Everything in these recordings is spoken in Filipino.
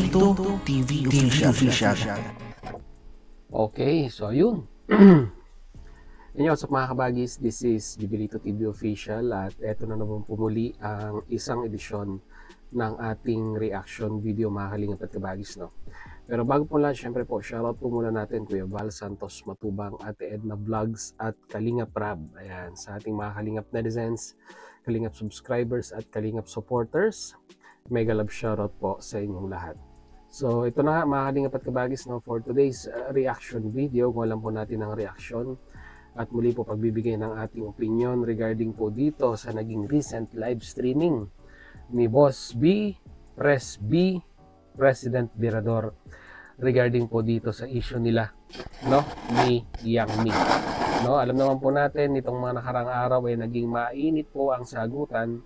Jubilito TV Official. Okay, so ayun. Inyo, what's up mga kabagis? This is Jubilito TV Official at eto na naman pumuli ang isang edisyon ng ating reaction video mga kalingap at kabagis, no? Pero bago po lahat, syempre po, shoutout po muna natin Kuya Val Santos Matubang, Ate Edna Vlogs at Kalingap Rab. Ayan, sa ating mga Kalingap netizens, Kalingap subscribers at Kalingap supporters. Mega love shoutout po sa inyong lahat. So ito na mga Kalingap at kabagis, no, for today's reaction video. Kung alam po natin ang reaction at muli po pagbibigay ng ating opinion regarding po dito sa naging recent live streaming ni Boss B, Press B, President Virador regarding po dito sa issue nila, no, ni Yang Mi. No, alam naman po natin nitong mga nakarang araw ay naging mainit po ang sagutan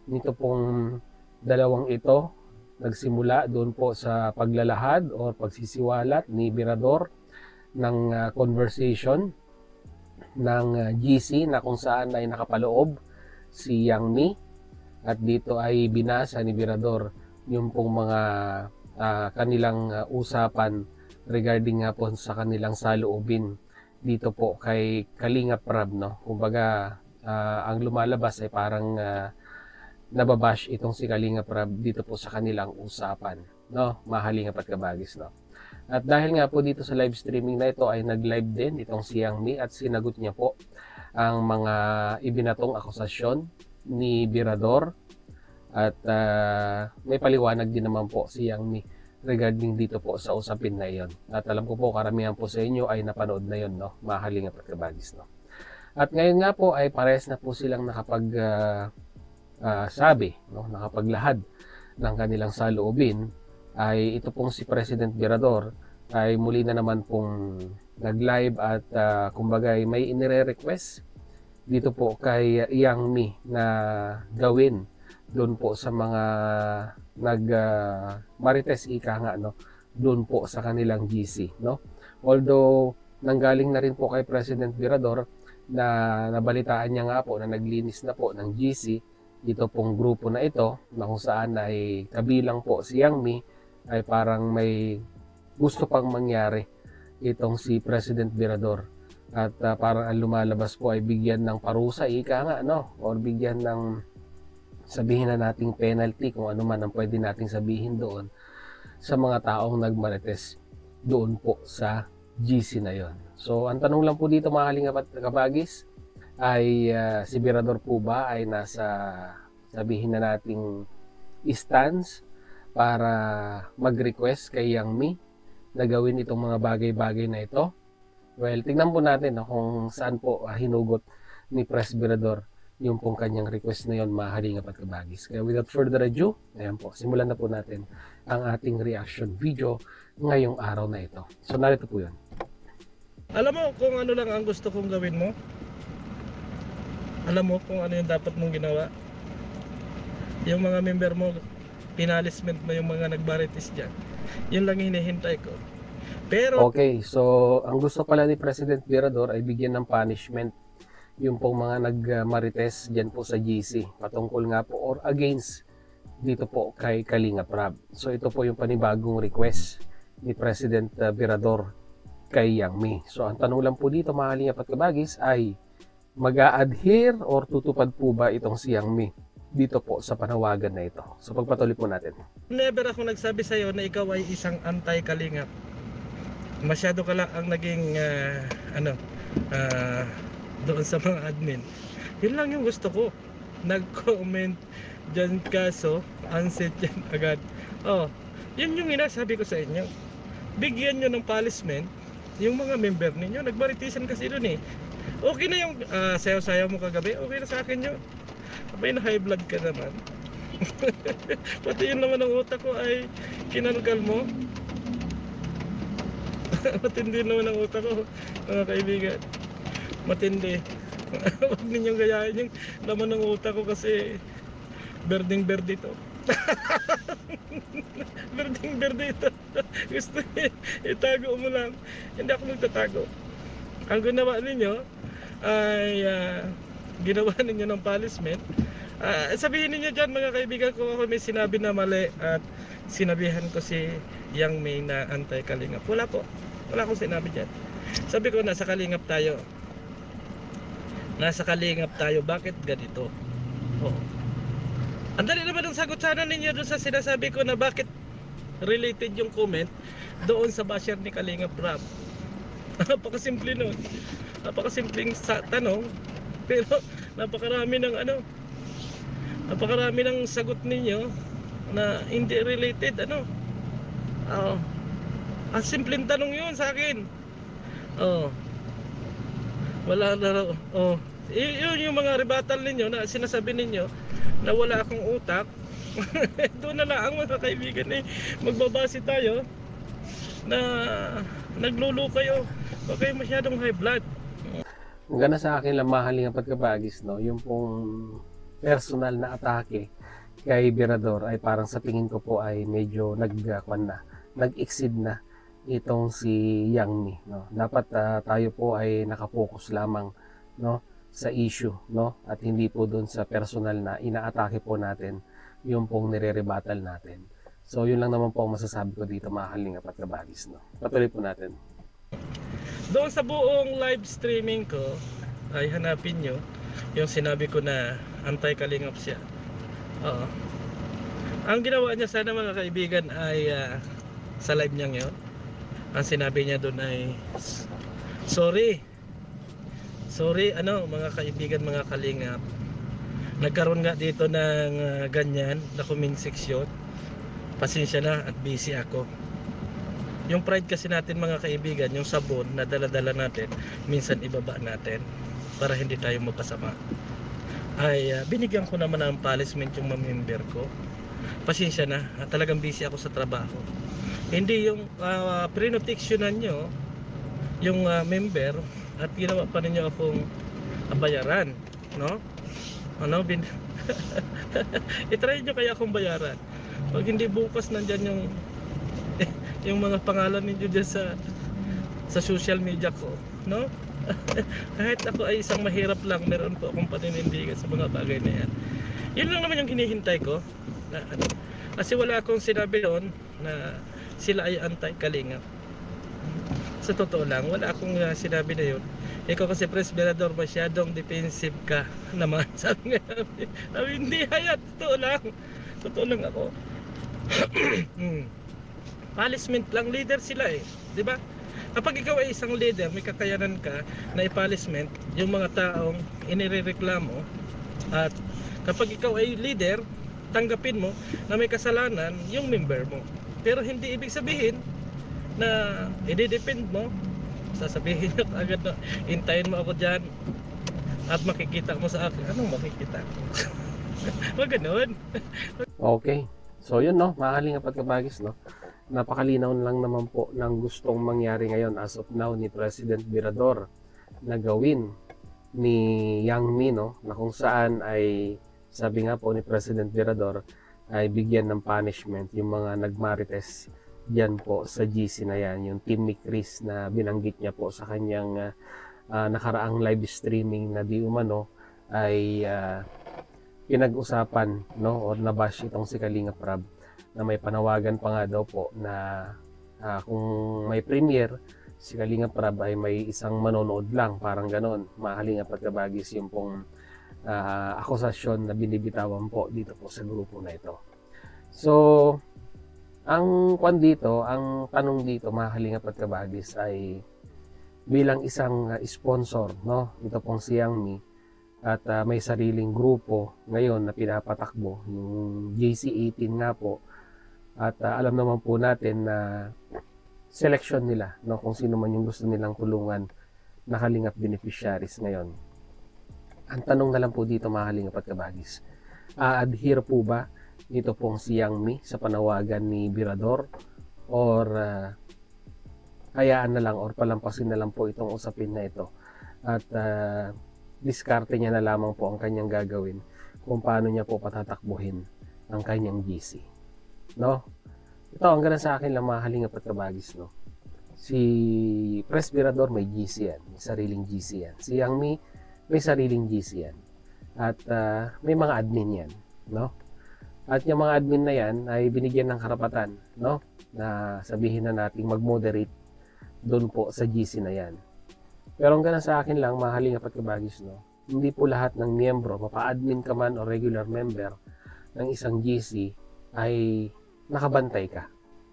nito pong dalawang ito. Nagsimula doon po sa paglalahad o pagsisiwalat ni Virador ng conversation ng GC na kung saan ay nakapaloob si Yang Mi, at dito ay binasa ni Virador yung pong mga kanilang usapan regarding nga po sa kanilang saloobin dito po kay Kalingap Rab, no. Kumbaga ang lumalabas ay parang nababash itong si Kalingap Rab dito po sa kanilang usapan, no, mahalingap at kabagis, no. At dahil nga po dito sa live streaming na ito ay nag-live din itong si Yang Mi at sinagot niya po ang mga ibinatong akusasyon ni Virador at may paliwanag din naman po si Yang Mi regarding dito po sa usapin na iyon. At alam ko po karamihan po sa inyo ay napanood na yon, no, mahalingap at kabagis, no. At ngayon nga po ay pares na po silang nakapag sabi, no, nakapaglahad ng kanilang saloobin. Ay ito pong si President Virador ay muli na naman pong nag-live at kumbaga may inire-request dito po kay Yang Mi na gawin doon po sa mga marites ika nga, no, doon po sa kanilang GC, no. Although nanggaling na rin po kay President Virador na nabalitaan niya nga po na naglinis na po ng GC dito pong grupo na ito, na kung saan ay kabilang po si Yang Mi, ay parang may gusto pang mangyari itong si President Virador. At parang ang lumalabas po ay bigyan ng parusa ika nga, no, or bigyan ng, sabihin na nating penalty, kung ano man ang pwede nating sabihin doon sa mga taong nagmarites doon po sa GC na yon. So ang tanong lang po dito mga kalingap at kabagis ay si Virador po ba ay nasa, sabihin na nating, stance para mag-request kay Yang Mi na gawin itong mga bagay-bagay na ito? Well, tingnan po natin, no, kung saan po hinugot ni Press Virador yung pong kanyang request na yon, mahalingap at kabagis. Kaya without further ado, ayan po, simulan na po natin ang ating reaction video ngayong araw na ito. So narito po yun. Alam mo kung ano lang ang gusto kong gawin mo? Alam mo kung ano yung dapat mong ginawa? Yung mga member mo, pinalisment mo yung mga nagbaritis dyan. Yun lang hinihintay ko. Pero okay, so ang gusto pala ni President Virador ay bigyan ng punishment yung pong mga nagmarites dyan po sa GC patungkol nga po or against dito po kay Kalingap Rab. So ito po yung panibagong request ni President Virador kay Yang Mi. So ang tanong lang po dito mga kalingap at kabagis ay mag-a-adhere or tutupad po ba itong si Yang Mi dito po sa panawagan na ito? So pagpatuloy po natin. never ako nagsabi sa'yo na ikaw ay isang anti-Kalingap. Masyado ka lang ang naging doon sa mga admin. Yun lang yung gusto ko. Nag-comment dyan, kaso unset yan agad. Oh, yun yung inasabi ko sa inyo. Bigyan nyo ng punishment yung mga member ninyo. Nagbaritisan kasi doon eh. Okay na yung sayaw-sayaw mo kagabi. Okay na sa akin yun. Abay na high blood ka naman. Pati yun naman ang utak ko ay kinalkal mo. Matindi naman ang utak ko, mga kaibigan. Matindi. Huwag ninyong gayahin yung laman ng utak ko kasi berding-berde ito. Berding-berde ito. Gusto niyo itago mo lang. Hindi ako magtatago. Ang ginawa ninyo ay ginawa ninyo ng punishment Sabihin niyo dyan mga kaibigan ko, ako may sinabi na mali at sinabihan ko si Yang May na anti-kalingap. Wala po, wala akong sinabi dyan. Sabi ko nasa kalingap tayo. Nasa kalingap tayo, bakit ganito? Oo. Ang dali naman ang sagot sana ninyo doon sa sinasabi ko na bakit related yung comment doon sa basher ni Kalingap Rap. Napakasimple nun. Napakasimpleng tanong, pero napakarami ng napakarami ng sagot ninyo na hindi related ang simpleng tanong yun sa akin. Wala na yun yung mga rebuttal ninyo na sinasabi ninyo na wala akong utak. Doon na lang mga kaibigan, magbabase tayo na naglulu kayo. Huwag kayo masyadong high blood. Ang gana sa akin lang mahaling pagkabagis, no, yung pong personal na atake kay Virador ay parang sa tingin ko po ay medyo nag-exceed na itong si Yang Mi, no. Dapat tayo po ay nakapokus lamang, no, sa issue, no, at hindi po doon sa personal na inaatake po natin yung pong nire-rebuttal natin. So yun lang naman po ang masasabi ko dito mga kalingap at kabagis, no. Patuloy po natin. Doon sa buong live streaming ko ay hanapin nyo yung sinabi ko na anti-kalingap siya. Ang ginawa niya sana mga kaibigan ay sa live niya yun, ang sinabi niya doon ay sorry mga kaibigan, mga kalingap, nagkaroon nga dito ng ganyan na comment section, pasensya na at busy ako. Yung pride kasi natin mga kaibigan, yung sabon na dala-dala natin, minsan ibaba natin para hindi tayo mapasama. Ay binigyan ko naman ng punishment yung member ko. Pasensya na, talagang busy ako sa trabaho. Hindi yung prinoteksyonan nyo yung member at ginawa pa ninyo akong bayaran, no? I-try nyo kaya akong bayaran. Pag hindi bukas nandyan yung mga pangalan ninyo dyan sa social media ko, no? Kahit ako ay isang mahirap lang, meron po akong paninindigan sa mga bagay na yan. Yun lang naman yung hinihintay ko kasi wala akong sinabi doon na sila ay anti-kalingap. Sa totoo lang, wala akong sinabi na yun. Ikaw kasi Pres Virador, masyadong defensive ka naman. Sabi hindi, hayat, totoo lang ako. Punishment lang, leader sila di ba? Kapag ikaw ay isang leader, may kakayanan ka na i-punishment yung mga taong inirereklamo, at kapag ikaw ay leader, tanggapin mo na may kasalanan yung member mo. Pero hindi ibig sabihin na i-defend mo, sasabihin nyo agad na hintayin mo ako dyan at makikita mo sa akin. Anong makikita? Wag ganun. Okay, so yun, no, mga pagkabagis, no, napakalinaw lang naman po ng gustong mangyari ngayon as of now ni President Virador na gawin ni Yang Mi, no, na kung saan ay sabi nga po ni President Virador ay bigyan ng punishment yung mga nagmarites diyan po sa GC na yan, yung Team ni Chris na binanggit niya po sa kanyang nakaraang live streaming na di umano ay pinag-usapan, no, o nabash itong si Kalingap Rab, na may panawagan pa nga daw po na kung may premiere si Kalingap Rab ay may isang manonood lang, parang ganon. Mga pagkabagis yung pong akusasyon na binibitawan po dito po sa grupo na ito. So ang tanong dito mga pagkabagis ay bilang isang sponsor, no, ito pong si Yang Mi, at may sariling grupo ngayon na pinapatakbo, yung JC18 nga po, at alam naman po natin na selection nila, no, kung sino man yung gusto nilang tulungan na Kalingap beneficiaries ngayon. Ang tanong na lang po dito mga pagkabagis, adhere po ba ito pong si Yang Mi sa panawagan ni Virador, or hayaan na lang or palampasin na lang po itong usapin na ito at diskarte niya na lamang po ang kanyang gagawin kung paano niya po patatakbuhin ang kanyang GC, no? Ito ang ganda sa akin lang mga pagkabagis, no? Si Pres Virador may GC yan, may sariling GC yan. Si Yang Mi may sariling GC yan. At may mga admin yan, no? At yung mga admin na yan ay binigyan ng karapatan, no? Na sabihin na nating mag-moderate doon po sa GC na yan. Pero ang ganun sa akin lang, mahaling apat kabagis, no? Hindi po lahat ng miyembro, mapa-admin ka man o regular member ng isang GC ay nakabantay ka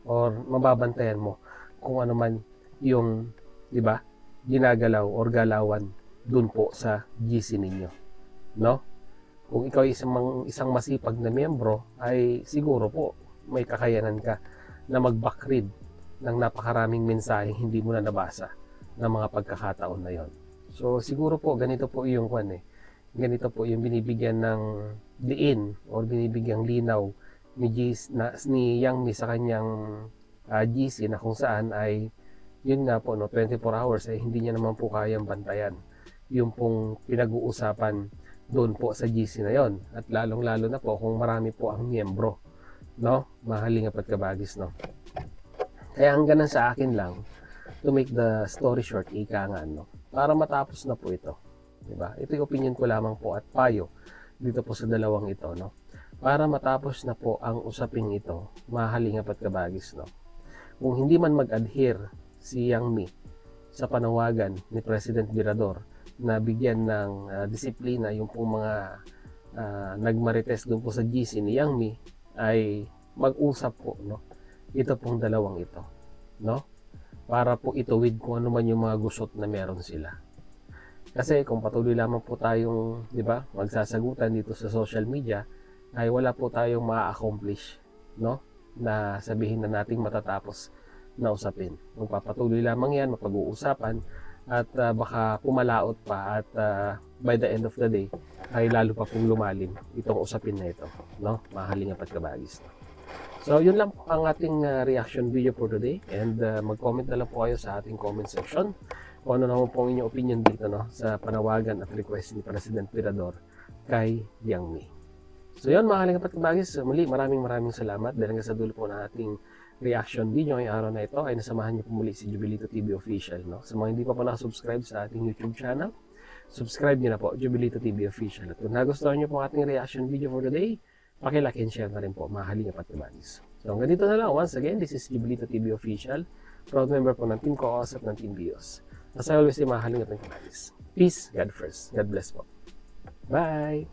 or mababantayan mo kung ano man yung, di ba, ginagalaw or galawan doon po sa GC ninyo, no? Kung ikaw isang masipag na miyembro, ay siguro po may kakayanan ka na mag-backread ng napakaraming mensahe hindi mo na nabasa ng mga pagkakataon na yon. So siguro po ganito po yung ganito po yung binibigyan ng diin o binibigyang linaw ni Yang Mi sa kanyang GC na kung saan ay yun nga po, no, 24 hours ay hindi niya naman po kayang bantayan yung pong pinag-uusapan doon po sa GC na yon, at lalong-lalo na po kung marami po ang miyembro, no? Mahaling apat kabagis, no? Kaya ang ganun sa akin lang, to make the story short, ika nga, no? Para matapos na po ito, di ba? Ito yung opinion ko lamang po at payo dito po sa dalawang ito, no? Para matapos na po ang usaping ito, mahaling apat kabagis, no? Kung hindi man mag-adhere si Yang Mi sa panawagan ni President Virador na bigyan ng disiplina yung pong mga nagmarites doon po sa GC ni Yang Mi, ay mag-usap po, no? Ito pong dalawang ito, no? Para po ituwid kung ano man yung mga gusot na meron sila. Kasi kung patuloy lamang po tayong, di ba, magsasagutan dito sa social media, ay wala po tayong ma-accomplish, no? Na sabihin na nating matatapos na usapin. Magpapatuloy lamang yan, mapag-uusapan, at baka pumalaot pa, at by the end of the day ay lalo pa pong lumalim itong usapin na ito, no? Mahaling apat kabagis, no? So yun lang po ang ating reaction video for today, and mag-comment na lang po kayo sa ating comment section kung ano naman po ang inyong opinion dito, no, sa panawagan at request ni President Virador kay Yang Mi. So yun, mahaling apat kabagis, muli maraming salamat dahil nga sa dulo po ng ating reaction video ngayong araw na ito ay nasamahan niyo po muli si Jubilito TV Official, no? Sa mga hindi pa nakasubscribe sa ating YouTube channel, subscribe niyo na po, Jubilito TV Official. At kung nagustuhan niyo po ang ating reaction video for today, paki-like and share na rin po, mahaling apat kabagis. So hanggang dito na lang. Once again, this is Jubilito TV Official, proud member po ng Team Co-Os at ng Team Bios. As I always say, mahaling apat kabagis. Peace, God first. God bless po. Bye!